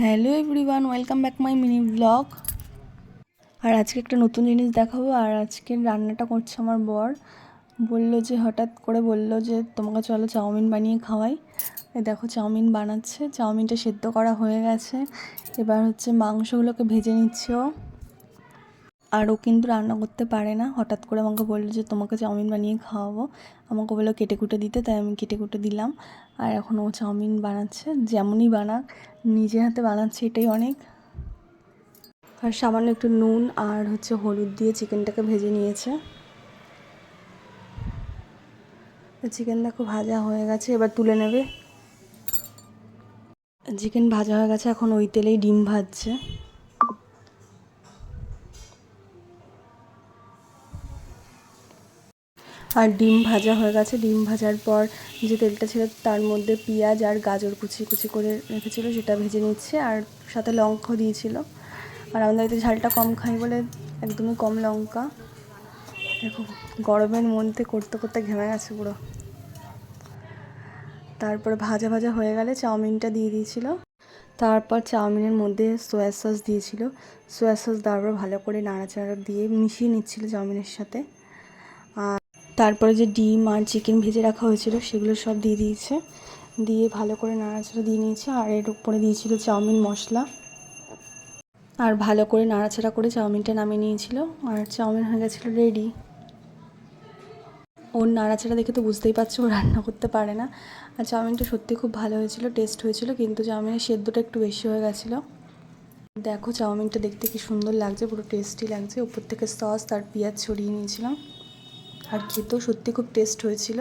Hello everyone, welcome back my mini blog. আর আজকে একটা নতুন জিনিস দেখাবো। আর আজকের রান্নাটা করছে আমার বর। হঠাৎ করে বললো যে তোমাকে চলো চাউমিন বানিয়ে খাওয়াই। এই দেখো চাউমিন বানাচ্ছে, চাউমিনটা সেদ্ধ করা হয়ে গেছে। এবার হচ্ছে মাংসগুলোকে ভেজে নিচ্ছে ও। আর ও কিন্তু রান্না করতে পারে না, হঠাৎ করে আমাকে বললো যে তোমাকে চাউমিন বানিয়ে খাওয়াবো। আমাকে বললো কেটে কুটে দিতে, তাই আমি কেটে কুটে দিলাম। আর এখন ও চাউমিন বানাচ্ছে, যেমনই বানাক নিজের হাতে বানাচ্ছে, এটাই অনেক। আর সামান্য একটু নুন আর হচ্ছে হলুদ দিয়ে চিকেনটাকে ভেজে নিয়েছে। চিকেন দেখো ভাজা হয়ে গেছে, এবার তুলে নেবে। চিকেন ভাজা হয়ে গেছে, এখন ওই তেলেই ডিম ভাজছে। আর ডিম ভাজা হয়ে গেছে, ডিম ভাজার পর যে তেলটা ছিল তার মধ্যে পেঁয়াজ আর গাজর কুচি কুচি করে রেখেছিলো, সেটা ভেজে নিচ্ছে। আর সাথে লঙ্কাও দিয়েছিল। আর আমাদের বাড়িতে ঝালটা কম খাই বলে একদমই কম লঙ্কা। দেখো গরমের মধ্যে করতে করতে ঘেমে গেছে পুরো। তারপরে ভাজা ভাজা হয়ে গেলে চাউমিনটা দিয়ে দিয়েছিল। তারপর চাউমিনের মধ্যে সয়া সস দিয়েছিল। সয়া সস দেওয়ার পর ভালো করে নাড়াচাড়া দিয়ে মিশিয়ে নিচ্ছিল চাউমিনের সাথে। আর তারপরে যে ডিম আর চিকেন ভেজে রাখা হয়েছিল সেগুলো সব দিয়ে দিয়েছে, দিয়ে ভালো করে নাড়াচাড়া দিয়ে নিয়েছে। আর এর উপরে দিয়েছিল চাউমিন মশলা। আর ভালো করে নাড়াচাড়া করে চাউমিনটা নামিয়ে নিয়েছিল। আর চাউমিন হয়ে গেছিলো রেডি। ওর নাড়াচাড়া দেখে তো বুঝতেই পারছো ও রান্না করতে পারে না। আর চাউমিনটা সত্যি খুব ভালো হয়েছিল, টেস্ট হয়েছিল, কিন্তু চাউমিনের সেদ্ধটা একটু বেশি হয়ে গেছিলো। দেখো চাউমিনটা দেখতে কি সুন্দর লাগছে, পুরো টেস্টি লাগছে। উপর থেকে সস আর পেঁয়াজ ছড়িয়ে নিয়েছিলাম। আর খেতেও সত্যি খুব টেস্ট হয়েছিল।